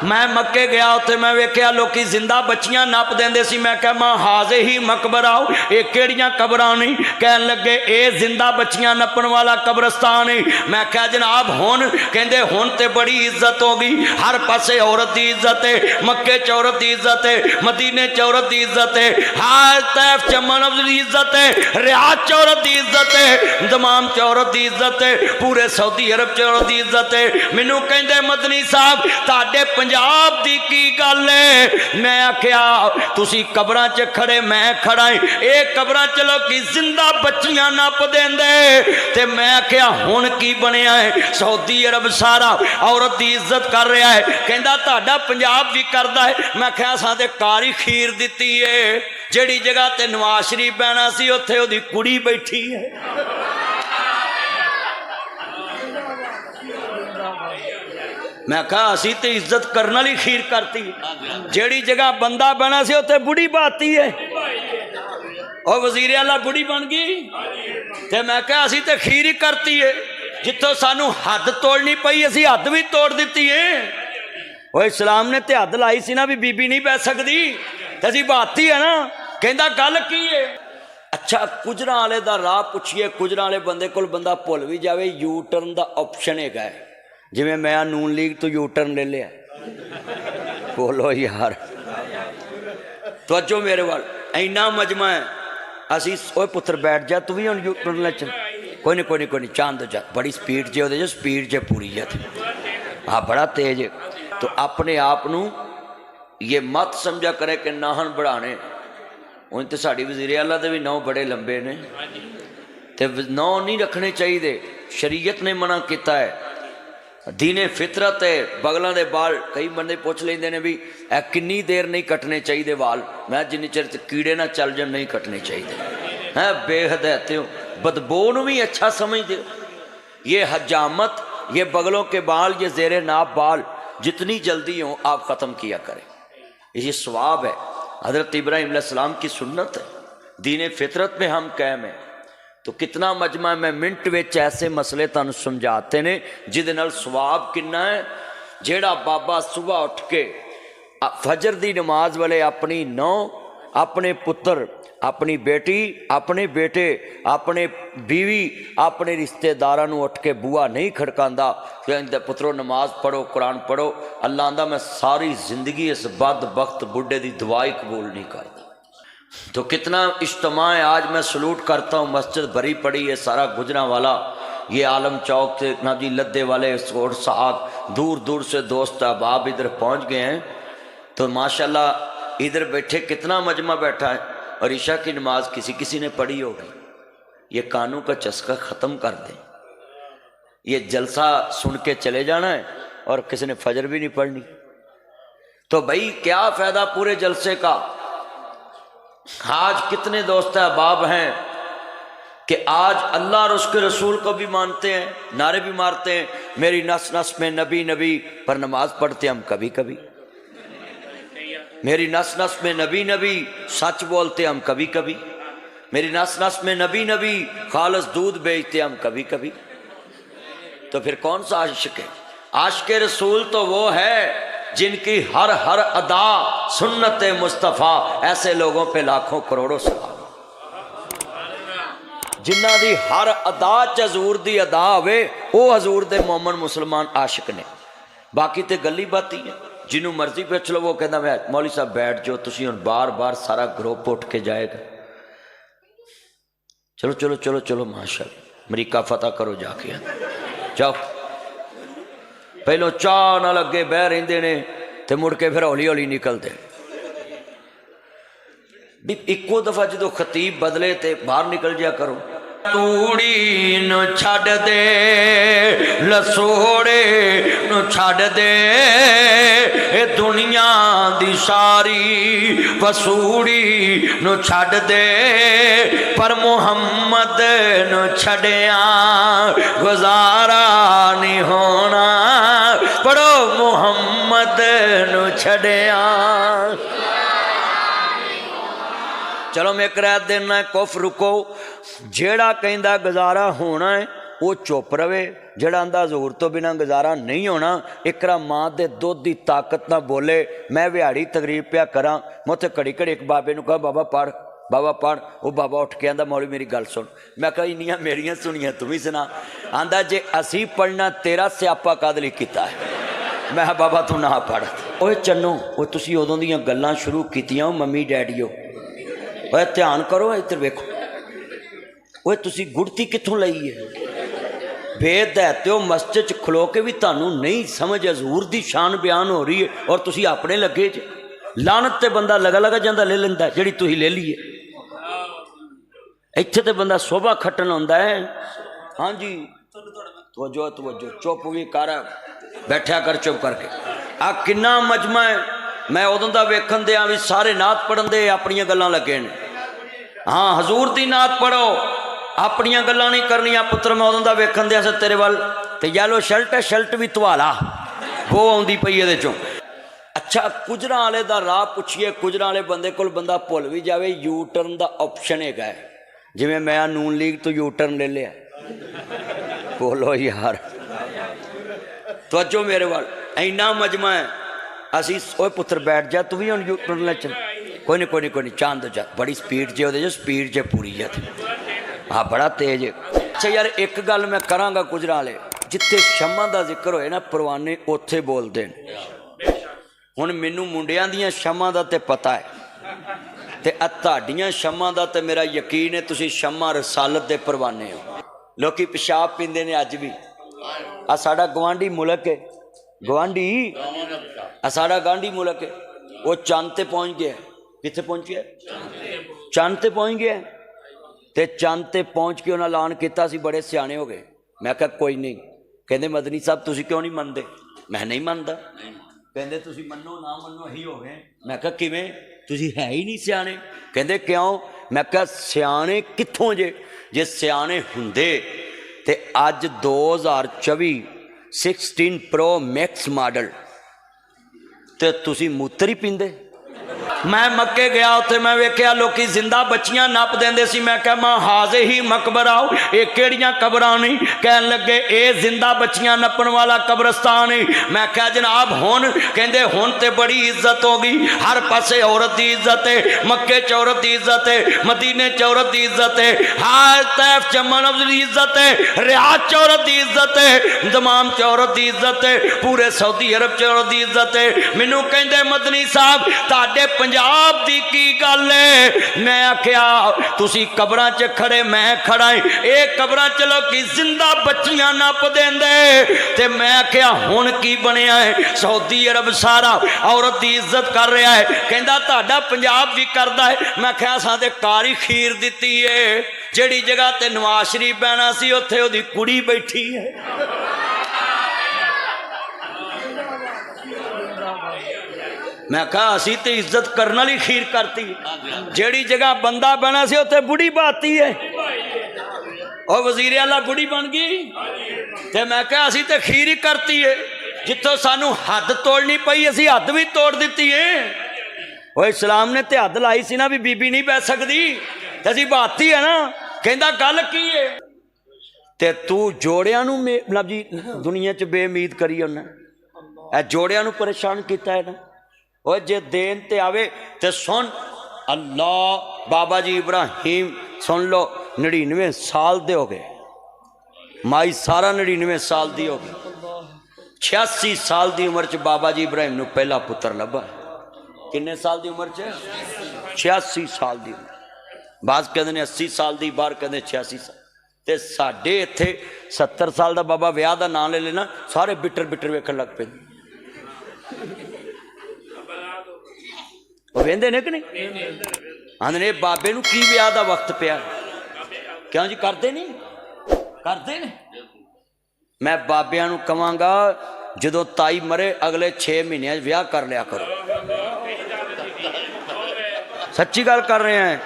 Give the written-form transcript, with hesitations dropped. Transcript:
मैं मक्के गया, उत्थे मैं वेख्या लोकी जिंदा बच्चियां नप देंदे सी। मैं कहा मां हाजे ही मकबरा, ये केड़ियां कबरां नहीं? कहन लगे ये जिंदा बच्चियां नपण वाला कब्रस्तान है। मैं कहा जनाब हुण? कहंदे हुण ते बड़ी इज्जत हो गई, हर पासे औरत की इज्जत है, मक्के च औरत की इज्जत है, मदीने च औरत की इज्जत है, हर तैफ चमन की इज्जत है, रियाद च औरत की इज्जत है, दमाम च औरत की इज्जत है, पूरे सऊदी अरब च औरत की इज्जत है। मैनू कहंदे मदनी साहब तुहाडे पंजाब दी की गल है? मैं आख्या तुसी कबरां च खड़े, मैं खड़ा है, ये कबरां च लोकी जिंदा बच्चियां नप देंदे। ते मैं आख्या हुण की बनया है? सऊदी अरब सारा औरत की इज्जत कर रहा है। कहंदा तुहाडा पंजाब भी करदा है। मैं आख्या असां ते कारी खीर दित्ती है, जिहड़ी जगह ते नवाज शरीफ बहना सी उत्थे ओहदी कुड़ी बैठी है। मैं कहा असी तो इज्जत करने वाली खीर करती, जेड़ी जगह बंदा बना सी उत्थे बुढ़ी बाती है, और वजीर आला बुढ़ी बन गई। तो मैं कहा असी तो खीर ही करती है, जितों सानू हद तोड़नी पई असी हद भी तोड़ दी है। वो इस्लाम ने तो हद लाई सी ना भी बीबी नहीं बह सकती, तो असी बाती है ना। कहंदा गल की है? अच्छा कुजरा वाले का राह पुछिए, कुजरा वाले बंदे को बंदा भुल भी जाए, यू टर्न का ऑप्शन है। जिमें मैं नून लीग तो यू टर्न ले लिया। बोलो यार तवज्जो मेरे वाल, इन्ना मजमा है। असी ओए पुत्र बैठ जा, तू भी हम यू टर्न ले चल। कोई नहीं कोई नहीं कोई नहीं, चांद जा, बड़ी स्पीड जे वो स्पीड जे पूरी है, हाँ बड़ा तेज है। तो अपने आप ये मत समझा करे कि नाहन बढ़ाने। उन तो साड़ी वजीर आला दे भी नौ बड़े लंबे ने, तो नौ नहीं रखने चाहिए, शरीयत ने मना किया है। दीने फितरत है, बगलों के बाल कई बंदे पूछ लेंदे ने भी ए किन्नी देर नहीं कटने चाहिए वाल। मैं जिन्नी चिर कीड़े ना चल जाए नहीं कटने चाहिए है। बेहद हो, बदबू भी अच्छा समझते हो। ये हजामत, ये बगलों के बाल, ये जेरे नाप बाल जितनी जल्दी हो आप ख़त्म किया करें, ये सवाब है। हज़रत इब्राहीम अलैहिस्सलाम की सुन्नत है, दीने फितरत में हम कायम हैं। तो कितना मजमा मैं मिनट विच ऐसे मसले तुहानूं समझाते ने जिहदे नाल सवाब किन्ना है। जेड़ा बाबा सुबह उठ के फजर दी नमाज वाले अपनी नौ, अपने पुत्र, अपनी बेटी, अपने बेटे, अपने बीवी, अपने रिश्तेदारां नूं उठ के बूआ नहीं खड़कांदा, कहंदा पुत्रो नमाज पढ़ो, कुरान पढ़ो। अल्लाह आंदा मैं सारी जिंदगी इस बदबख्त बुढ़े दी दुआई कबूल नहीं करता। तो कितना इज्तिमा है। आज मैं सलूट करता हूँ, मस्जिद भरी पड़ी है, सारा गुजरांवाला, ये आलम चौक से ना जी लद्दे वाले सोर साग, दूर दूर से दोस्त अहबाब इधर पहुँच गए हैं। तो माशाल्लाह इधर बैठे कितना मजमा बैठा है, और ईशा की नमाज किसी किसी ने पढ़ी होगी। ये कानों का चस्का ख़त्म कर दें, ये जलसा सुन के चले जाना है, और किसी ने फजर भी नहीं पढ़नी। तो भाई क्या फ़ायदा पूरे जलसे का। आज कितने दोस्त अहबाब हैं कि आज अल्लाह और उसके रसूल को भी मानते हैं, नारे भी मारते हैं, मेरी नस नस में नबी नबी, पर नमाज पढ़ते हम कभी कभी। मेरी नस नस में नबी नबी, सच बोलते हम कभी कभी। मेरी नस नस में नबी नबी, खालस दूध बेचते हम कभी कभी। तो फिर कौन सा आशिक है? आशिक रसूल तो वो है जिनकी हर हर अदा सुन्नत मुस्तफ़ा। ऐसे लोगों पे लाखों करोड़ों सलाम, जिन्हां दी हर अदा च हजूर दी अदा होवे, वो हजूर दे मोमन मुसलमान आशिक ने। बाकी तो गली बाती है, जिन्हों मर्जी पुछ लो वो कहता मैं मौली साहब बैठ जाओ, तुसी हुण बार बार सारा ग्रुप उठ के जाएगा। चलो चलो चलो चलो माशाअल्लाह, अमरीका फतह करो जाके, जाओ। पहलों चाह नाल अगे बह रहिंदे ने ते मुड़ के फिर हौली हौली निकलते। भी इक्को दफा जो खतीब बदले तो बाहर निकल जा करो। तूड़ी नूं छड्ड दे, लसोड़े नूं छड्ड दे, ए दुनिया दी सारी वसूड़ी नूं छड्ड दे, पर मुहम्मद नूं छड्डिया गुजारा नहीं होना। पढ़ो मुहम्मद नूं छड्डिया। चलो मैं एक रात देना कुफ रुको, जेड़ा कहंदा गुजारा होना है वो चुप रहे। ਜਿਹੜਾ ਆਂਦਾ ਹਜ਼ੂਰ ਤੋਂ ਬਿਨਾਂ ਗੁਜ਼ਾਰਾ नहीं होना, एकरा माँ के दुध की ताकत ना बोले। मैं विहाड़ी तकरीब पिया करा, मैं उत्थे घड़ी घड़ी एक बाबे नूं कहा बाबा पढ़, बाबा पढ़। वो बाबा उठ के आंदा मौली मेरी गल सुन। मैं कहा इन्नियां मेरियां सुनियां तू भी सुना। आंदा जे असी पढ़ना तेरा स्यापा कद लई कीता है। मैं कहा बाबा तू ना पढ़। ओए चन्नो वो तुसीं उदों दीयां गल्लां शुरू कीतियां मम्मी डैडीओ। ओए ध्यान करो इधर वेखो। ओए तुसीं गुड़ती कित्थों लई है? वेद है तो मस्जिद च खलो के भी तुहानूं नहीं समझ हजूर दी शान बयान हो रही है और तुसीं अपने लगे जे। लानत ते बंदा लगा लगा जांदा ले लैंदा जिहड़ी तुसीं ले लई है। इत्थे ते बंदा शोभा खट्टन आउंदा है। हाँ जी तवज्जो तवज्जो चुप भी कर बैठा कर चुप करके। आ किन्ना मजमा है। मैं उदों दा वेखन दिया भी सारे नात पढ़न दे अपनियां गल्लां लगे ने। हाँ हजूर दी नात पढ़ो अपनियां गल्लां नहीं करनियां। पुत्र मैं उदों दा वेखन दिया तेरे वाल ते येलो शर्ट है, शर्ट भी धवाला वो आउंदी पई इहदे चों। अच्छा कुजरा वाले दा राह पुछिए, कुजरा वाले बंदे कोल बंदा भुल भी जावे यू टर्न दा ऑप्शन है। जिवें मैं नून लीग तो यू टर्न ले लिया। बोलो यार तवज्जो मेरे वाल। इन्ना मजमा है। असी ओए पुत्र बैठ जा तू भी हुण यू टर्न ले चल। कोई नहीं कोई नहीं कोई नहीं चांद दो जा। बड़ी स्पीड जे ओहदे स्पीड जे पूरी है। हाँ बड़ा तेज है। अच्छा यार एक गल मैं करांगा कुजरा वाले जिथे शमा का जिक्र होए ना परवाने उत्थे बोलते हैं। हुण मैनू मुंडियां दियां शमा का तो पता है ते तुहाडियां शमा का तो मेरा यकीन है तुसीं शमा रसालत के परवाने हो। लोग पेशाब पींदे ने अज भी। आ साडा गवांढी मुल्क है, गवांढी आ साडा गांधी मुल्क है। वो चंद ते पहुँच गया। कित्थे पहुँच गया? चंद ते पहुँच गया। ते चंद ते पहुँच के उन्हें ऐलान किया सी बड़े सियाने हो गए। मैं कहा कोई नहीं। कहते मदनी साहब तुसीं क्यों नहीं मनते? मैं नहीं मनता। कहते तुसीं मनो ना मनो अही हो गए। मैं कहा किवें तुसीं है ही नहीं सियाने? कहते क्यों? मैं कहा सियाने कित्थों जे सियाने हुंदे ते अज 2024 16 प्रो मैक्स मॉडल ते तुसीं मूत्र ही पींदे। मैं मक्के गया उत्थे मैं वेख्या लोग जिंदा बच्चियां नप देंदे सी। मैं कहा मां हाजे ही मकबरा ये केड़ियां कबरां नहीं? कहन लगे ये जिंदा बच्चियां नपन वाला कब्रस्तान है। मैं कहा जनाब हुण? कहंदे हुण ते बड़ी इज्जत हो गई। हर पासे औरत की इज्जत है। मक्के च औरत की इज्जत है, मदीने च औरत की इज्जत है, हर तैफ च मनव की इज्जत है, रियाज च औरत की इज्जत है, दमाम च औरत की इज्जत है, पूरे सऊदी अरब च औरत की इज्जत है। मैनू कहंदे मदनी साहब तुहाडे पंजाब दी की गल है? मैं आख्या तुसी कबरां च खड़े मैं खड़ा है। ये कबरां च लोग जिंदा बच्चियां नप देंदे ते मैं आख्या हुण की बनया है? सऊदी अरब सारा औरत की इज्जत कर रहा है। कहंदा तुहाडा पंजाब भी करदा है। मैं आख्या असां ते कारी खीर दित्ती है। जिहड़ी जगह ते नवाज शरीफ बैठा सी उत्थे ओहदी कुड़ी बैठी है। मैं कहा असी तो इज्जत करने वाली खीर करती। जेड़ी जगह बंदा बना सी उत्थे बुढ़ी बाती है और वजीर आला बुढ़ी बन गई। तो मैं कहा असी तो खीर ही करती है। जितों सानू हद तोड़नी पई असी हद भी तोड़ दी है। वो इस्लाम ने तो हद लाई सी ना भी बीबी नहीं बह सकती तो असी बाती है ना। कहंदा गल की है? ते तू जोड़ियां नू मतलब जी दुनिया च बेउमीद करी उन्हें जोड़ियां नू परेशान किया है ना। और जे देन ते आवे ते सुन अल्लाह बाबा जी इब्राहिम सुन लो 99 साल दे हो गए। माई सारा 99 साल दी हो गई। 86 साल की उम्र च बाबा जी इब्राहिम नू पहला पुत्र लभा। किन्ने साल की उम्र च? 86 साल की उम्र। बाज कहते हैं 80 साल की, बाहर कहते 86 साल। ते साडे इत्थे 70 साल का बाबा विआह का नाम ले लेना सारे बिटर बिटर वेखण लग पे। वेंदे ने कि नहीं? आंदे ने बाबे नू की विआह दा वक्त पिया? क्यों जी करते नहीं? करते ने। मैं बाबियां नू कहांगा जदों ताई मरे अगले 6 महीने विआह कर लिया करो। सच्ची गल कर रहे हैं।